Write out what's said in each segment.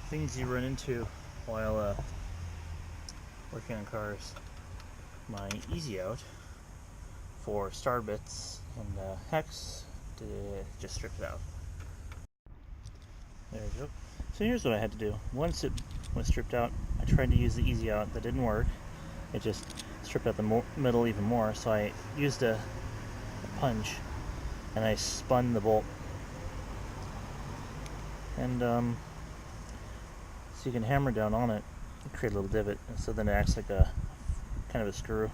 things you run into while working on cars. My easy out for star bits and hex to just strip it out. There we go. So here's what I had to do. Once it was stripped out, I tried to use the easy out. That didn't work. It just stripped out the middle even more. So I used a punch and I spun the bolt. And so you can hammer down on it and create a little divot. And so then it acts like a kind of a screw.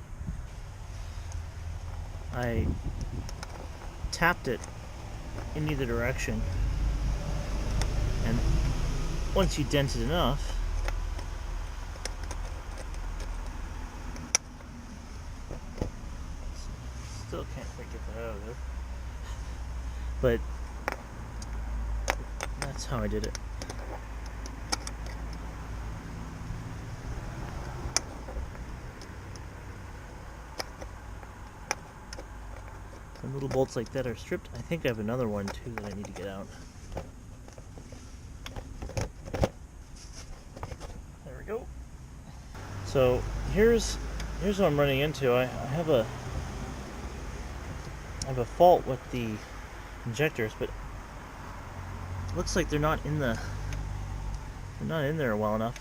I tapped it in either direction, and once you dent it enough, still can't quite get that out of there, but that's how I did it. When little bolts like that are stripped, I think I have another one too that I need to get out. There we go. So here's what I'm running into. I have a fault with the injectors, but it looks like they're not in there well enough.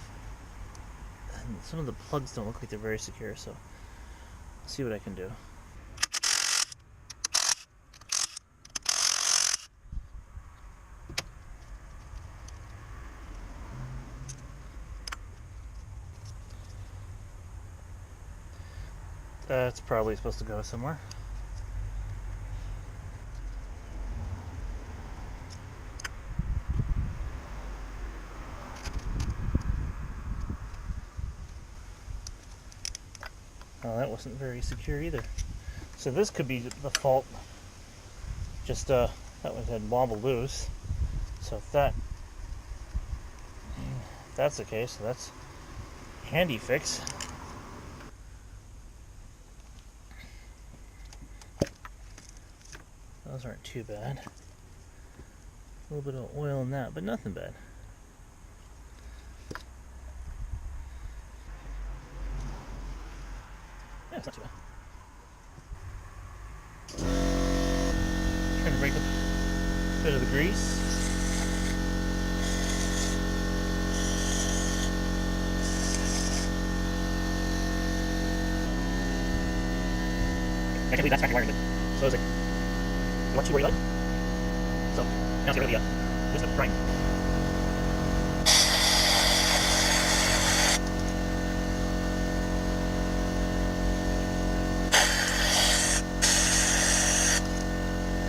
And some of the plugs don't look like they're very secure, so I'll see what I can do. That's probably supposed to go somewhere. Well, that wasn't very secure either. So this could be the fault. Just that one had wobbled loose. So if that's the case, so that's a handy fix. Those aren't too bad. A little bit of oil in that, but nothing bad. Yeah, it's not too bad. Trying to break up a bit of the grease. I can't believe that's factory wiring. So I was like, you want to where you like? So now let's get rid of the brine.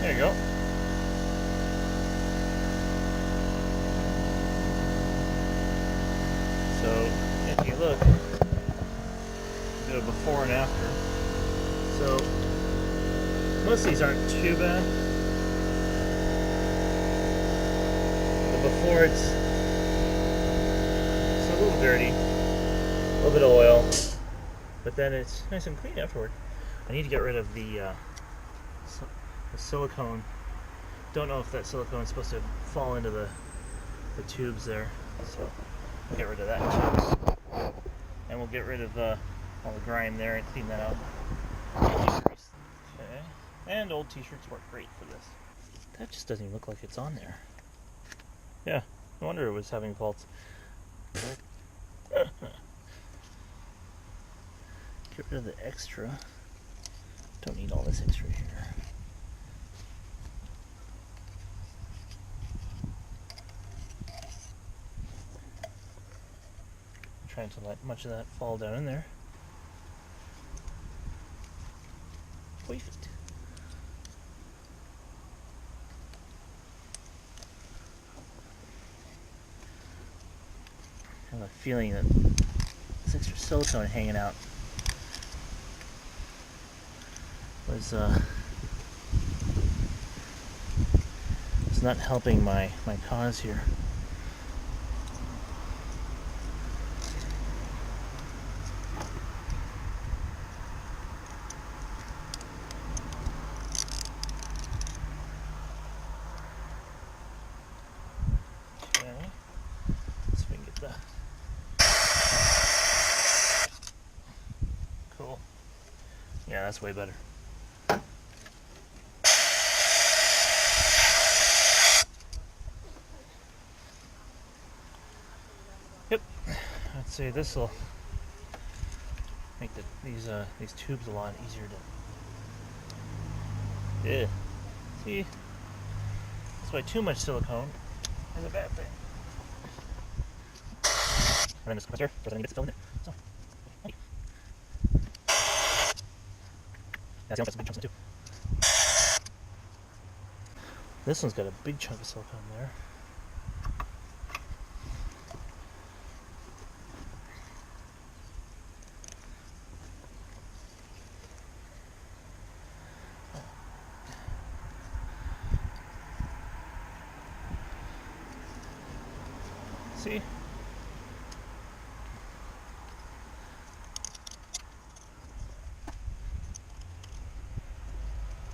There you go. So if you look, do a before and after. So most of these aren't too bad. The before it's a little dirty, a little bit of oil, but then it's nice and clean afterward. I need to get rid of the silicone. Don't know if that silicone is supposed to fall into the tubes there, so we'll get rid of that too. And we'll get rid of all the grime there and clean that out. Okay, and old t-shirts work great for this. That just doesn't even look like it's on there. Yeah, no wonder it was having faults. Get rid of the extra. Don't need all this extra here. Trying to let much of that fall down in there. Perfect. I have a feeling that this extra silicone hanging out was it's not helping my cause here. the... Cool. Yeah, that's way better. Yep. I'd say this will make these tubes a lot easier to... Yeah. See? That's why too much silicone is a bad thing. And then this compressor doesn't need to fill in there. So, hey. Yeah, see, that's some big chunks in it too. This one's got a big chunk of silicone there. See?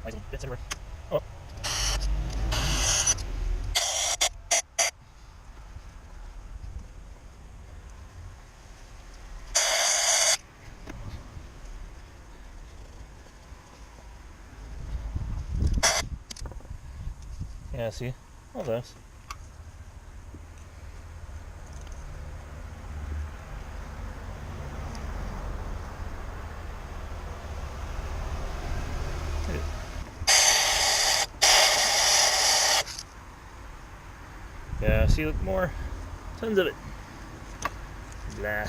Nice little bits everywhere. Oh. Yeah, see? All those. Yeah, see, look more. Tons of it. Blah.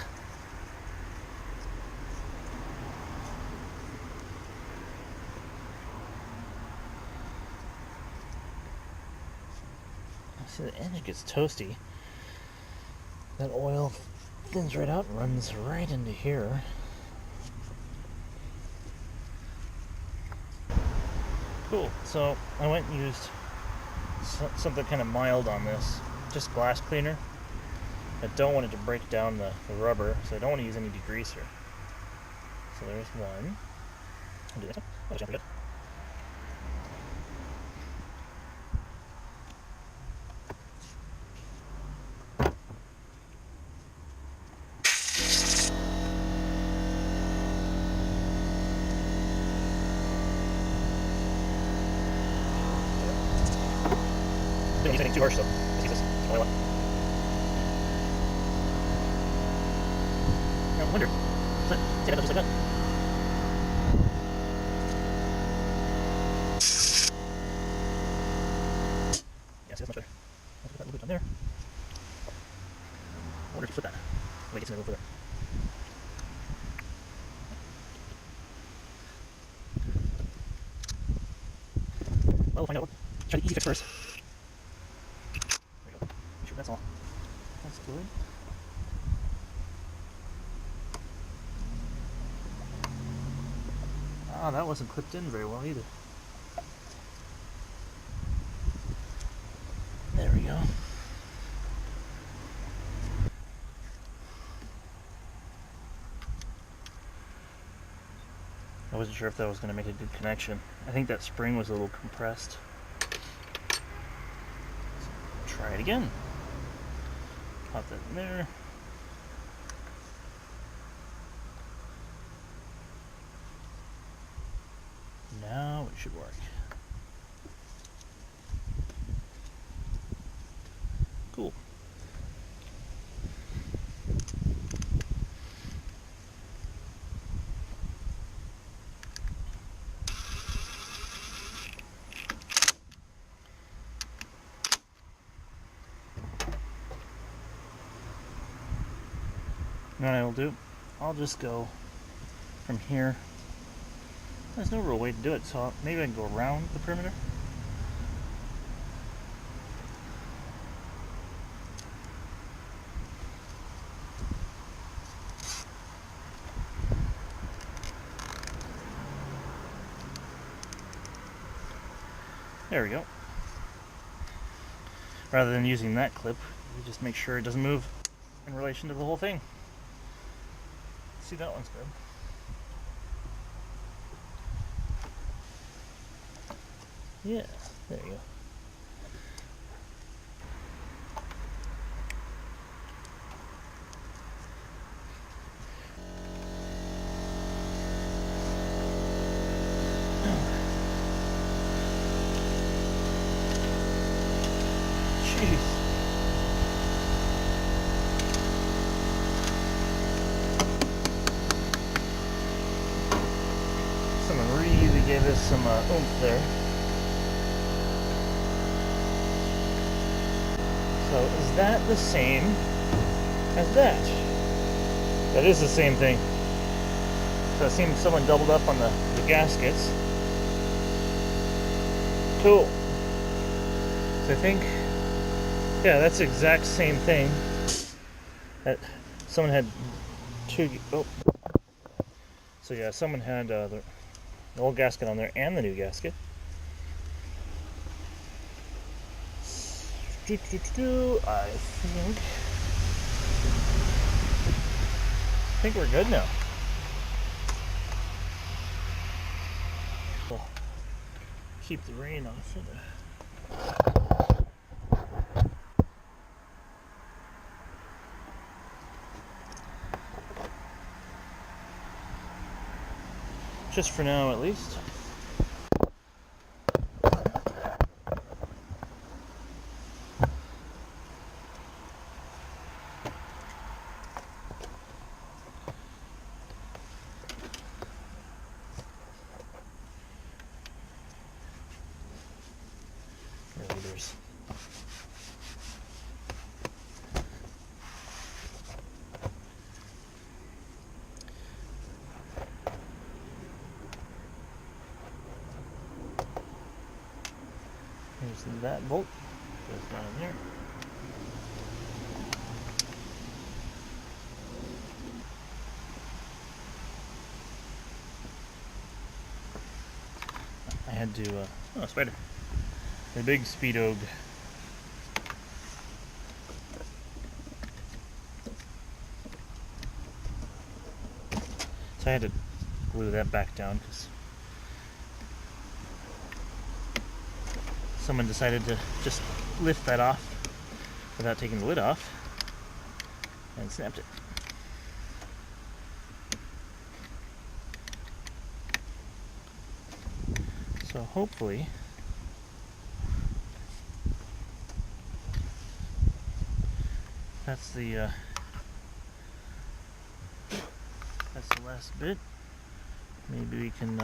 See, the edge gets toasty. That oil thins right out and runs right into here. Cool. So I went and used something kind of mild on this, just glass cleaner. I don't want it to break down the rubber, so I don't want to use any degreaser. So there's one. I'll do this one. Oh, that's good. Didn't use anything too harsh, so let's use this. It's the only one. I wonder. See, I just like that. Yeah, see, that's much better. Let's put that little bit on there. I wonder if you flip that. Make it a little further. Well, we'll find out. Try the easy fix first. There you go. Make sure that's all. That's good. Ah, that wasn't clipped in very well either. There we go. I wasn't sure if that was going to make a good connection. I think that spring was a little compressed. So, try it again. Pop that in there. Now it should work. Cool. Now what I will do, I'll just go from here. There's no real way to do it, so maybe I can go around the perimeter. There we go. Rather than using that clip, you just make sure it doesn't move in relation to the whole thing. See, that one's good. Yeah, there you go. us some oomph there. So is that the same as that? That is the same thing. So it seems someone doubled up on the gaskets. Cool. So I think, yeah, that's the exact same thing. That someone had two. Oh. So yeah, someone had the old gasket on there and the new gasket. I think we're good now. We'll keep the rain off of it. Just for now, at least. There's that bolt. Goes down in there. I had to, oh, spider. The big Speedo. So I had to glue that back down because someone decided to just lift that off without taking the lid off and snapped it. So hopefully that's the last bit. Maybe we can